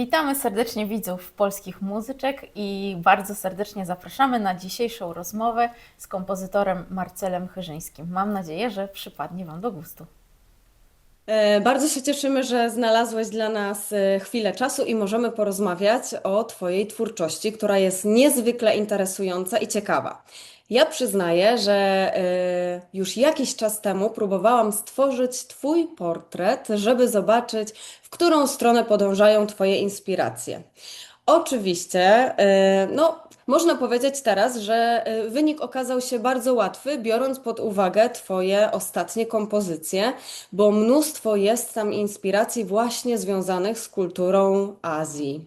Witamy serdecznie widzów polskich muzyczek i bardzo serdecznie zapraszamy na dzisiejszą rozmowę z kompozytorem Marcelem Chyrzyńskim. Mam nadzieję, że przypadnie Wam do gustu. Bardzo się cieszymy, że znalazłeś dla nas chwilę czasu i możemy porozmawiać o Twojej twórczości, która jest niezwykle interesująca i ciekawa. Ja przyznaję, że już jakiś czas temu próbowałam stworzyć Twój portret, żeby zobaczyć, w którą stronę podążają Twoje inspiracje. Oczywiście, no, można powiedzieć teraz, że wynik okazał się bardzo łatwy, biorąc pod uwagę Twoje ostatnie kompozycje, bo mnóstwo jest tam inspiracji właśnie związanych z kulturą Azji.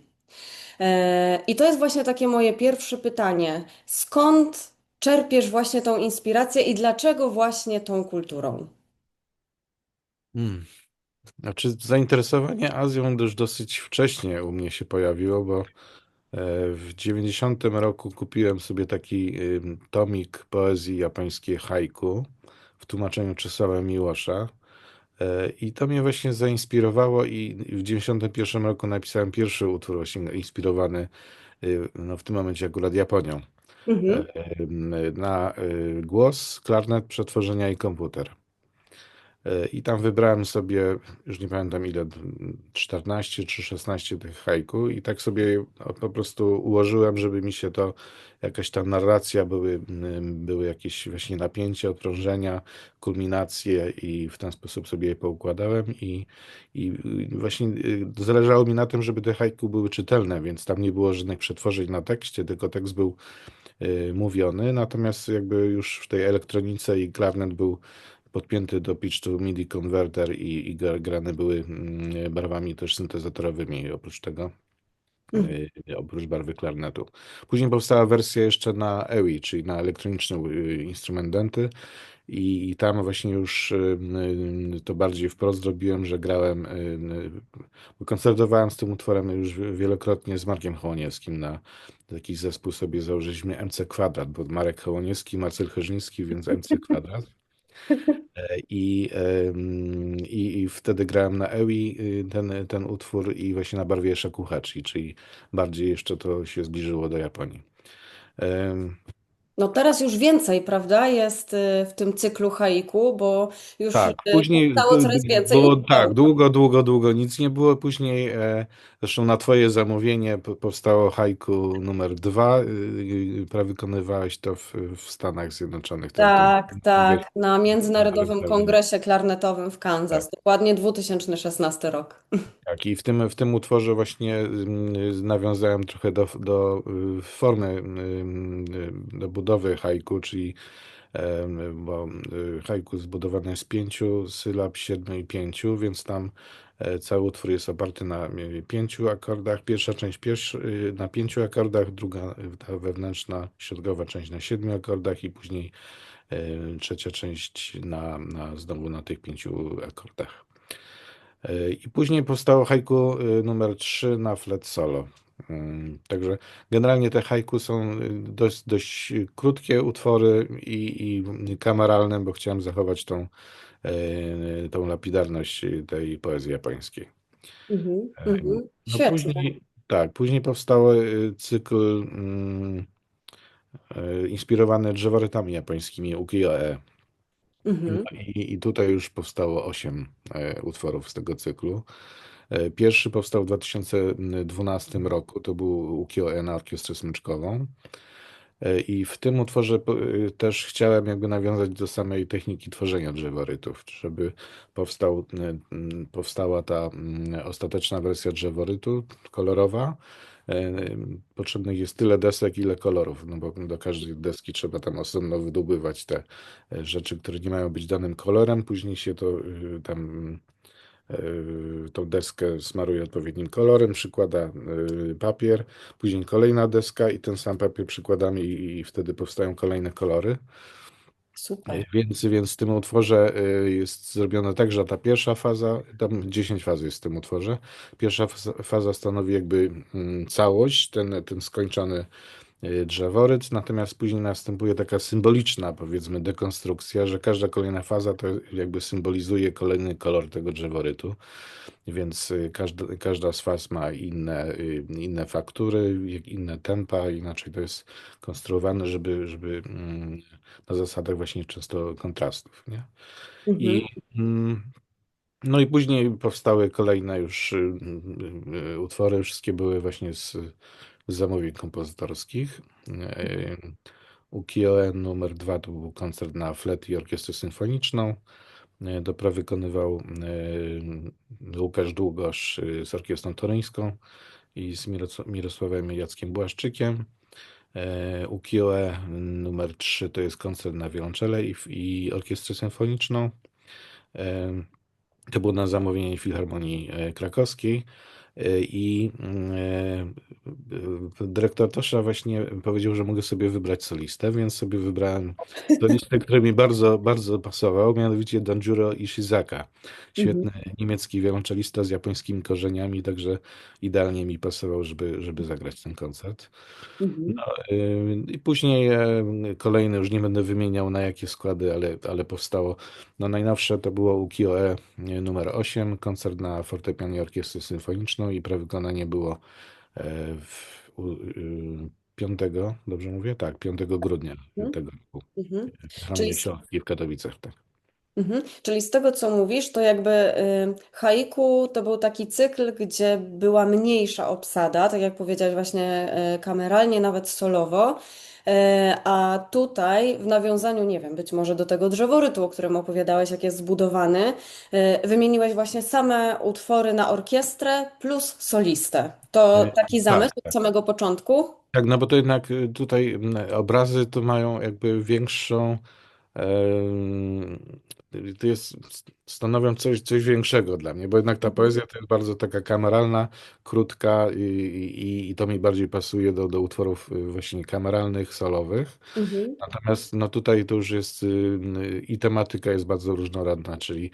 I to jest właśnie takie moje pierwsze pytanie. Skąd czerpiesz właśnie tą inspirację i dlaczego właśnie tą kulturą? Hmm. Znaczy, zainteresowanie Azją już dosyć wcześnie u mnie się pojawiło, bo w 90 roku kupiłem sobie taki tomik poezji japońskiej haiku w tłumaczeniu Czesława Miłosza. I to mnie właśnie zainspirowało i w 91 roku napisałem pierwszy utwór właśnie inspirowany, no w tym momencie akurat Japonią, Mhm. na głos, klarnet, przetworzenia i komputer. I tam wybrałem sobie, już nie pamiętam ile, 14 czy 16 tych haiku i tak sobie po prostu ułożyłem, żeby mi się to, jakaś ta narracja, były jakieś właśnie napięcia, odprężenia, kulminacje i w ten sposób sobie je poukładałem i właśnie zależało mi na tym, żeby te haiku były czytelne, więc tam nie było żadnych przetworzeń na tekście, tylko tekst był mówiony, natomiast jakby już w tej elektronice i klarnet był podpięty do pitch to MIDI converter i grane były barwami też syntezatorowymi oprócz tego, oprócz barwy klarnetu. Później powstała wersja jeszcze na EWI, czyli na elektroniczny instrument denty i tam właśnie już to bardziej wprost zrobiłem, że grałem, bo koncertowałem z tym utworem już wielokrotnie z Markiem Hołoniewskim na taki zespół sobie założyliśmy MC Kwadrat, bo Marek Hołoniewski, Marcel Chyrzyński, więc MC Kwadrat. I wtedy grałem na EWI ten utwór i właśnie na barwie shakuhachi, czyli bardziej jeszcze to się zbliżyło do Japonii. Em, No teraz już więcej, prawda, jest w tym cyklu haiku, bo już Tak, później powstało coraz więcej było tak, utworów. długo nic nie było. Później, zresztą na twoje zamówienie powstało haiku numer 2. Wykonywałeś to w Stanach Zjednoczonych. Tak, Kongresie tak, na Międzynarodowym Międzynarodowym. Kongresie Klarnetowym w Tak. Kansas, dokładnie 2016 rok. Tak, i w tym utworze właśnie nawiązałem trochę do formy, do budowy haiku, czyli bo haiku zbudowane jest z 5 sylab, 7 i 5, więc tam cały utwór jest oparty na 5 akordach. Pierwsza część na 5 akordach, druga, ta wewnętrzna, środkowa część na 7 akordach i później trzecia część znowu na tych 5 akordach. I później powstało haiku numer 3 na flet solo. Także generalnie te haiku są dość krótkie utwory i kameralne, bo chciałem zachować tą lapidarność tej poezji japońskiej. Mhm, E, mhm. No Świetnie. później, tak, później powstały cykl inspirowany drzeworytami japońskimi ukiyo-e. No Mhm, i tutaj już powstało 8 utworów z tego cyklu. Pierwszy powstał w 2012 roku, to był ukiyo-e na orkiestrę smyczkową. I w tym utworze też chciałem jakby nawiązać do samej techniki tworzenia drzeworytów, żeby powstała ta ostateczna wersja drzeworytu kolorowa. E, Potrzebnych jest tyle desek, ile kolorów, no bo do każdej deski trzeba tam osobno wydobywać te rzeczy, które nie mają być danym kolorem. Później się to tam tą deskę smaruje odpowiednim kolorem, przykłada papier, później kolejna deska i ten sam papier przykładamy i wtedy powstają kolejne kolory. super. Więc w tym utworze jest zrobione tak, że ta pierwsza faza, tam 10 faz jest w tym utworze. Pierwsza faza stanowi jakby całość, ten skończony drzeworyt, natomiast później następuje taka symboliczna, powiedzmy, dekonstrukcja, że każda kolejna faza to jakby symbolizuje kolejny kolor tego drzeworytu, więc każda z faz ma inne faktury, inne tempa, inaczej to jest konstruowane, żeby na zasadach właśnie często kontrastów, nie? Mhm. I mm, no i później powstały kolejne już utwory, wszystkie były właśnie z zamówień kompozytorskich. Y, Ukiyo-e numer 2 to był koncert na flet i orkiestrę symfoniczną. Dopra wykonywał Łukasz Długosz z orkiestrą toruńską i z Mirosławem Jackiem Błaszczykiem. Ukiyo-e numer 3 to jest koncert na wiolonczele i orkiestrę symfoniczną. To było na zamówienie Filharmonii Krakowskiej i dyrektor Tosza właśnie powiedział, że mogę sobie wybrać solistę, więc sobie wybrałem solistę, który mi bardzo, bardzo pasował, mianowicie Danjuro Ishizaka. Mhm. Świetny niemiecki wiolonczelista z japońskimi korzeniami, także idealnie mi pasował, żeby zagrać ten koncert. Mhm. No, i później kolejne, już nie będę wymieniał na jakie składy, ale powstało. No najnowsze to było Ukiyo-e numer 8, koncert na fortepianie i orkiestrę symfoniczną i prewykonanie było 5, dobrze mówię? Tak, 5 grudnia Mhm. tego roku. Mhm. W Czyli Harmonii Śląskiej w Katowicach, tak. Czyli z tego, co mówisz, to jakby haiku to był taki cykl, gdzie była mniejsza obsada, tak jak powiedziałeś, właśnie kameralnie, nawet solowo. A tutaj w nawiązaniu, nie wiem, być może do tego drzeworytu, o którym opowiadałeś, jak jest zbudowany, wymieniłeś właśnie same utwory na orkiestrę plus solistę. To E, taki Tak, zamysł od tak. samego początku? Tak, no bo to jednak tutaj obrazy to mają jakby większą. To jest, stanowią coś większego dla mnie, bo jednak ta Mhm. poezja to jest bardzo taka kameralna, krótka i to mi bardziej pasuje do utworów właśnie kameralnych, solowych. Mhm. Natomiast no tutaj to już jest i tematyka jest bardzo różnorodna, czyli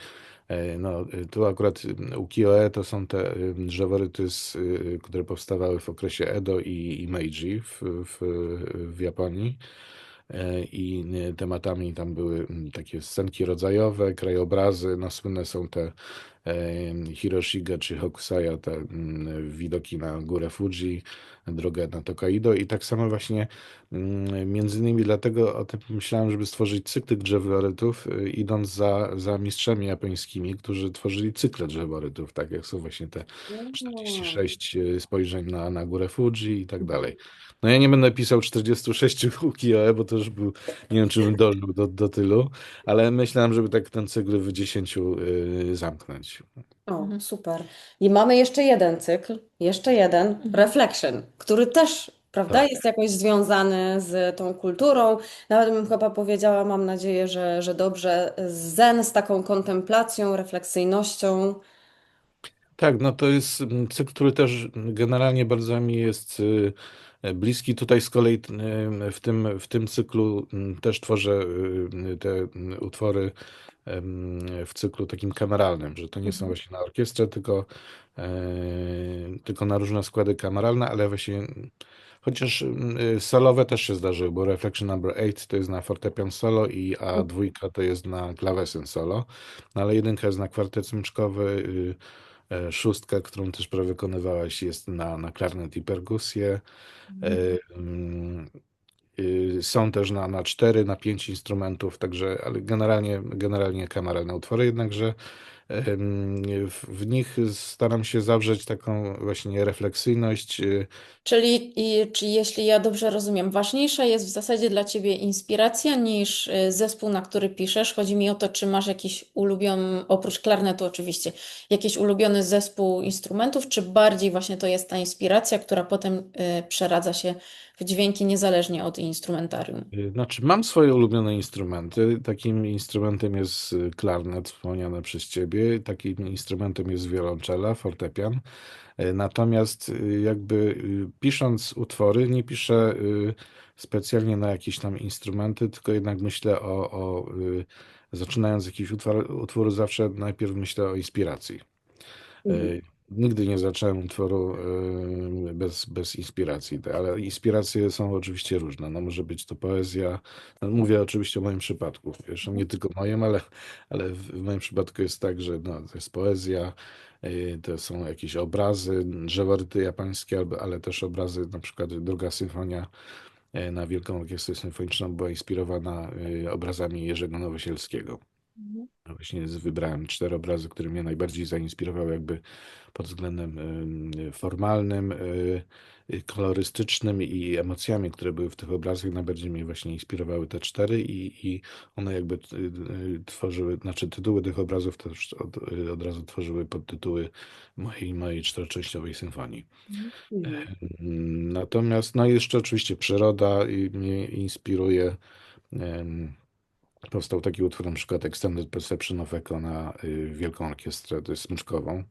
no, tu akurat ukiyo-e to są te drzeworyty, które powstawały w okresie Edo i Meiji w Japonii. I tematami tam były takie scenki rodzajowe, krajobrazy. No, słynne są te Hiroshige czy Hokusaya, te widoki na górę Fuji, drogę na Tokaido i tak samo właśnie między innymi dlatego o tym pomyślałem, żeby stworzyć cykl drzeworytów, idąc za mistrzami japońskimi, którzy tworzyli cykle drzeworytów, tak jak są właśnie te Mm. 46 spojrzeń na górę Fuji i tak dalej. No ja nie będę pisał 46 ukiyo-e, bo to już był, nie wiem czy bym dożył do tylu, ale myślałem, żeby tak ten cykl w 10 zamknąć. O, Mhm. super. I mamy jeszcze jeden cykl, jeszcze jeden, Mhm. Reflection, który też, prawda, Tak. jest jakoś związany z tą kulturą. Nawet bym chyba powiedziała, mam nadzieję, że dobrze, zen z taką kontemplacją, refleksyjnością. Tak, no to jest cykl, który też generalnie bardzo mi jest bliski. Tutaj z kolei w tym cyklu też tworzę te utwory w cyklu takim kameralnym, że to nie są Mhm. właśnie na orkiestrę, tylko na różne składy kameralne, ale właśnie chociaż solowe też się zdarzyły, bo Reflection Number 8 to jest na fortepian solo a dwójka to jest na klawesyn solo, no ale jedynka jest na kwartet smyczkowy, szóstka, którą też wykonywałaś jest na klarnet i perkusję. Mhm. Mm, Są też na 4, na 5 instrumentów, także, ale generalnie kameralne utwory, jednakże w nich staram się zawrzeć taką właśnie refleksyjność. Czy jeśli ja dobrze rozumiem, ważniejsza jest w zasadzie dla Ciebie inspiracja niż zespół, na który piszesz? Chodzi mi o to, czy masz jakiś ulubiony, oprócz klarnetu oczywiście, jakiś ulubiony zespół instrumentów, czy bardziej właśnie to jest ta inspiracja, która potem przeradza się w dźwięki niezależnie od instrumentarium? Znaczy, mam swoje ulubione instrumenty. Takim instrumentem jest klarnet, wspomniany przez Ciebie. Takim instrumentem jest wiolonczela, fortepian. Natomiast jakby pisząc utwory, nie piszę specjalnie na jakieś tam instrumenty, tylko jednak myślę zaczynając jakiś utwór, zawsze najpierw myślę o inspiracji. Mhm. nigdy nie zacząłem utworu bez inspiracji, ale inspiracje są oczywiście różne. No, może być to poezja. No, mówię oczywiście o moim przypadku, wiesz, nie tylko moim, ale w moim przypadku jest tak, że no, to jest poezja, to są jakieś obrazy, drzeworyty japańskie, ale też obrazy, na przykład druga symfonia na Wielką Orkiestrę Symfoniczną była inspirowana obrazami Jerzego Nowosielskiego. Mhm. Właśnie wybrałem 4 obrazy, które mnie najbardziej zainspirowały jakby pod względem formalnym, kolorystycznym i emocjami, które były w tych obrazach. Najbardziej mnie właśnie inspirowały te 4 i one jakby tworzyły, znaczy tytuły tych obrazów też od razu tworzyły podtytuły mojej czteroczęściowej symfonii. Mhm. Natomiast no jeszcze oczywiście przyroda mnie inspiruje. Powstał taki utwór, na przykład Extended Perception of Echo na Wielką Orkiestrę smyczkową,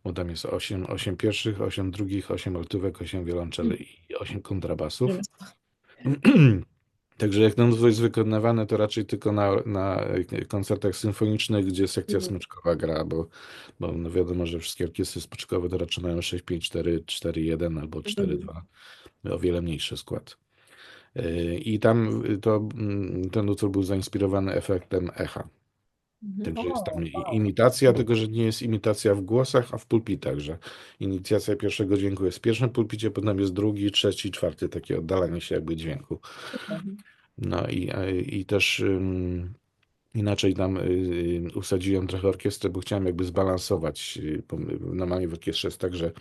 bo tam jest 8 pierwszych, 8 drugich, 8 altówek, 8 wiolonczeli i 8 kontrabasów. Także jak ten utwór jest wykonywany, to raczej tylko na koncertach symfonicznych, gdzie sekcja Mhm. smyczkowa gra, bo no wiadomo, że wszystkie orkiestry smyczkowe to raczej mają 6, 5, 4, 4, 1 albo 4, Mhm. 2. O wiele mniejszy skład. I tam ten utwór był zainspirowany efektem echa. Mhm. Także jest O, tam wow. imitacja, tylko że nie jest imitacja w głosach, a w pulpitach, że inicjacja pierwszego dźwięku jest w pierwszym pulpicie, potem jest drugi, trzeci, czwarty, takie oddalanie się jakby dźwięku. No i też inaczej tam usadziłem trochę orkiestrę, bo chciałem jakby zbalansować. Normalnie w orkiestrze jest tak, że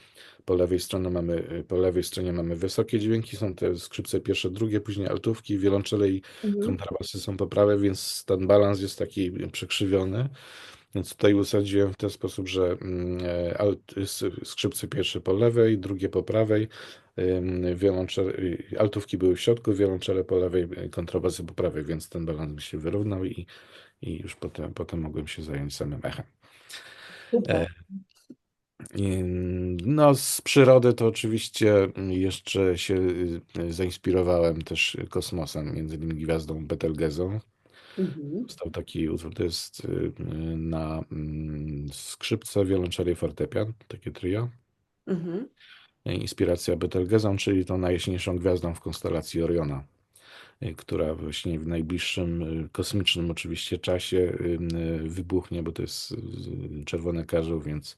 po lewej stronie mamy wysokie dźwięki, są te skrzypce pierwsze, drugie, później altówki, wiolonczele i Mhm. kontrabasy są po prawej, więc ten balans jest taki przekrzywiony. Więc tutaj usadziłem w ten sposób, że skrzypce pierwsze po lewej, drugie po prawej, altówki były w środku, wiolonczele po lewej, kontrabasy po prawej, więc ten balans mi się wyrównał i już potem mogłem się zająć samym echem. Super. E, No, z przyrody to oczywiście jeszcze się zainspirowałem też kosmosem, między innymi gwiazdą Betelgezą. Mhm. Powstał taki utwór, to jest na skrzypce, wiolonczeli i fortepian, takie trio. Mhm. Inspiracja Betelgezą, czyli tą najjaśniejszą gwiazdą w konstelacji Oriona, która właśnie w najbliższym kosmicznym oczywiście czasie wybuchnie, bo to jest czerwone karzeł, więc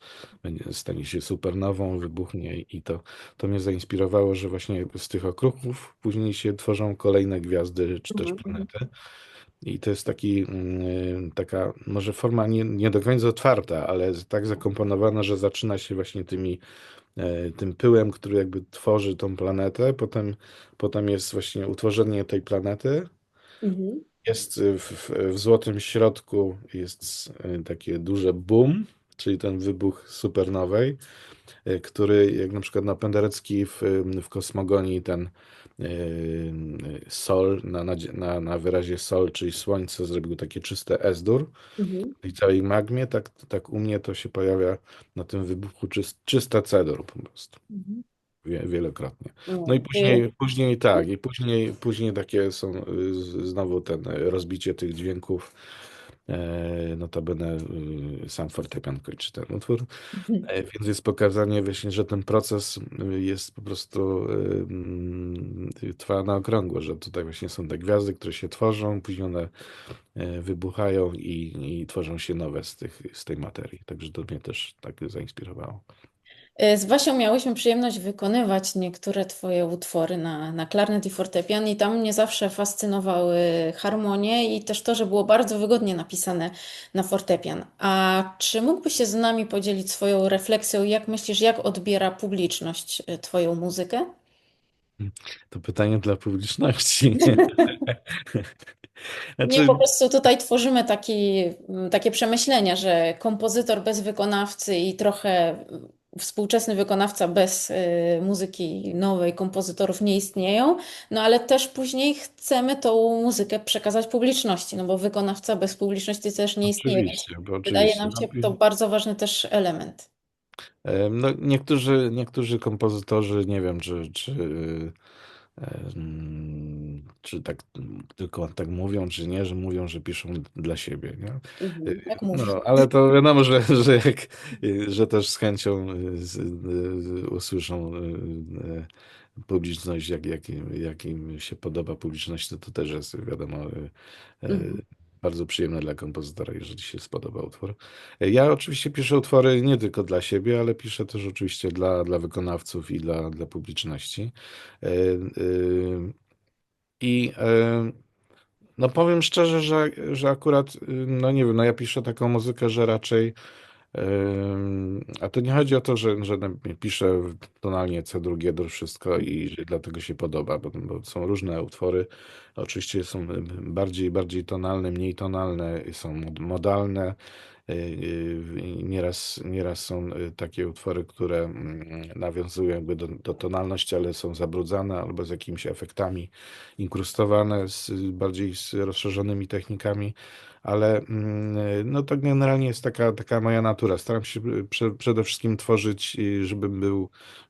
stanie się supernową, wybuchnie i to mnie zainspirowało, że właśnie z tych okruchów później się tworzą kolejne gwiazdy czy też Mhm. planety. I to jest taka może forma nie do końca otwarta, ale tak zakomponowana, że zaczyna się właśnie tym pyłem, który jakby tworzy tą planetę. Potem jest właśnie utworzenie tej planety. Mhm. Jest w złotym środku jest takie duże boom, czyli ten wybuch supernowej, który jak na przykład na Penderecki w kosmogonii ten Sol na wyrazie Sol, czyli Słońce zrobił takie czyste S-dur Mhm. i całej magmie, tak u mnie to się pojawia na tym wybuchu czyste C-dur po prostu. Mhm. Wielokrotnie. No O, i później tak, i później takie są znowu ten rozbicie tych dźwięków. Notabene sam fortepian kończy ten utwór. Więc jest pokazanie właśnie, że ten proces jest po prostu trwa na okrągło, że tutaj właśnie są te gwiazdy, które się tworzą, później one wybuchają i tworzą się nowe z tej materii. Także to mnie też tak zainspirowało. Z Wasią miałyśmy przyjemność wykonywać niektóre Twoje utwory na klarnet i fortepian i tam mnie zawsze fascynowały harmonie i też to, że było bardzo wygodnie napisane na fortepian. A czy mógłbyś się z nami podzielić swoją refleksją, jak myślisz, jak odbiera publiczność Twoją muzykę? To pytanie dla publiczności. Nie, po Znaczy, prostu tutaj tworzymy takie przemyślenia, że kompozytor bez wykonawcy i trochę współczesny wykonawca bez muzyki nowej, kompozytorów nie istnieją, no ale też później chcemy tą muzykę przekazać publiczności, no bo wykonawca bez publiczności też nie istnieje, więc oczywiście, bo wydaje oczywiście. nam się to bardzo ważny też element. No, niektórzy kompozytorzy, nie wiem, czy czy tak tylko tak mówią, czy nie, że mówią, że piszą dla siebie, nie? Jak mówisz. No, ale to wiadomo, że też z chęcią usłyszą publiczność, jak im się podoba publiczność, to też jest wiadomo Mhm. bardzo przyjemne dla kompozytora, jeżeli się spodoba utwór. Ja oczywiście piszę utwory nie tylko dla siebie, ale piszę też oczywiście dla wykonawców i dla publiczności. E, I no powiem szczerze, że akurat, no nie wiem, no ja piszę taką muzykę, że raczej, a to nie chodzi o to, że piszę tonalnie C2 dur wszystko i że dlatego się podoba, bo są różne utwory. Oczywiście są bardziej tonalne, mniej tonalne, są modalne. Nieraz są takie utwory, które nawiązują jakby do tonalności, ale są zabrudzane albo z jakimiś efektami inkrustowane, bardziej z rozszerzonymi technikami, ale no to generalnie jest taka moja natura. Staram się przede wszystkim tworzyć,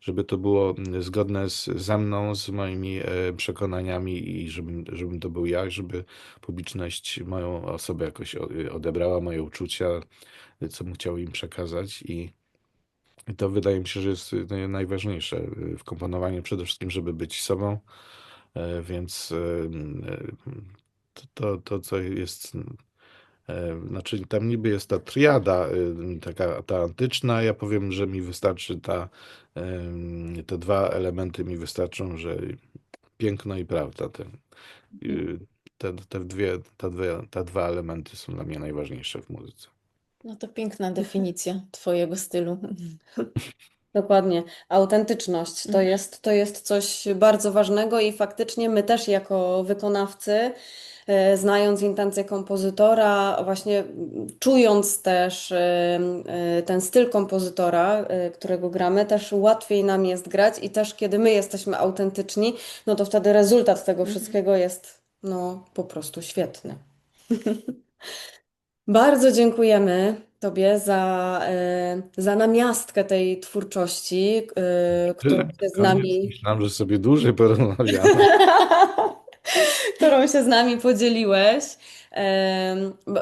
żeby to było zgodne ze mną, z moimi przekonaniami i żebym to był ja, żeby publiczność moją osobę jakoś odebrała, moje uczucia, co bym chciał im przekazać i to wydaje mi się, że jest najważniejsze w komponowaniu przede wszystkim, żeby być sobą, więc to co jest, znaczy tam niby jest ta triada, taka ta antyczna, ja powiem, że mi wystarczy te dwa elementy mi wystarczą, że piękno i prawda, y, te dwa elementy są dla mnie najważniejsze w muzyce. No to piękna definicja twojego stylu. Dokładnie. Autentyczność to jest coś bardzo ważnego i faktycznie my też jako wykonawcy, znając intencje kompozytora, właśnie czując też ten styl kompozytora, którego gramy, też łatwiej nam jest grać i też kiedy my jesteśmy autentyczni, no to wtedy rezultat tego wszystkiego jest no po prostu świetny. Bardzo dziękujemy Tobie za namiastkę tej twórczości, którą się z Koniec. nami, Myślałem, że sobie dłużej porozmawiamy. którą się z nami podzieliłeś.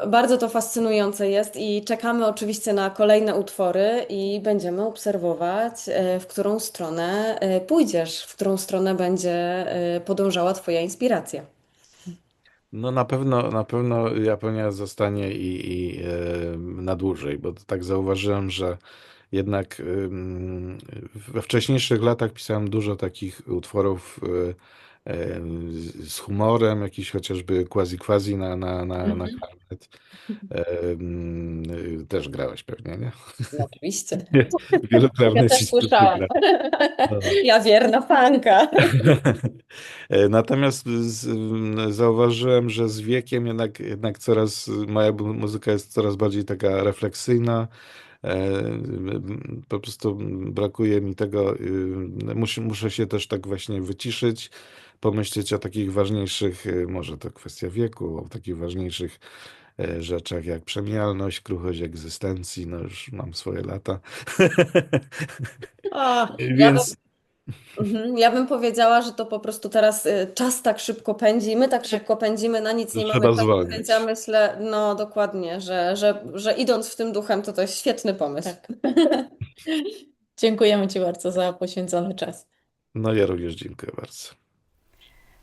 Bardzo to fascynujące jest i czekamy oczywiście na kolejne utwory i będziemy obserwować, w którą stronę pójdziesz, w którą stronę będzie podążała Twoja inspiracja. No na pewno Japonia zostanie na dłużej, bo tak zauważyłem, że jednak we wcześniejszych latach pisałem dużo takich utworów z humorem, jakiś chociażby quasi na Mhm. klarnet. Też grałeś pewnie, nie? No, oczywiście. Wielu Ja też klarnecistów nie słyszałam. gra. No. Ja wierna fanka. Natomiast zauważyłem, że z wiekiem jednak moja muzyka jest coraz bardziej taka refleksyjna. Po prostu brakuje mi tego. Muszę się też tak właśnie wyciszyć, pomyśleć o takich ważniejszych, może to kwestia wieku, o takich ważniejszych rzeczach jak przemijalność, kruchość egzystencji. No już mam swoje lata. O, ja bym Więc Ja bym powiedziała, że to po prostu teraz czas tak szybko pędzi, my tak szybko pędzimy, na nic nie mamy trzeba czasu, więc ja zwolnić. myślę, no dokładnie, że idąc w tym duchem, to jest świetny pomysł. Tak. Dziękujemy Ci bardzo za poświęcony czas. No ja również dziękuję bardzo.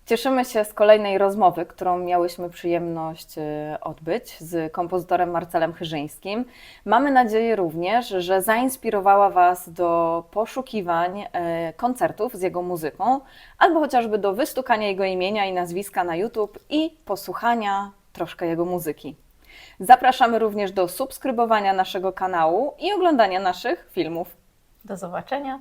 Cieszymy się z kolejnej rozmowy, którą miałyśmy przyjemność odbyć z kompozytorem Marcelem Chyrzyńskim. Mamy nadzieję również, że zainspirowała Was do poszukiwań koncertów z jego muzyką, albo chociażby do wystukania jego imienia i nazwiska na YouTube i posłuchania troszkę jego muzyki. Zapraszamy również do subskrybowania naszego kanału i oglądania naszych filmów. Do zobaczenia.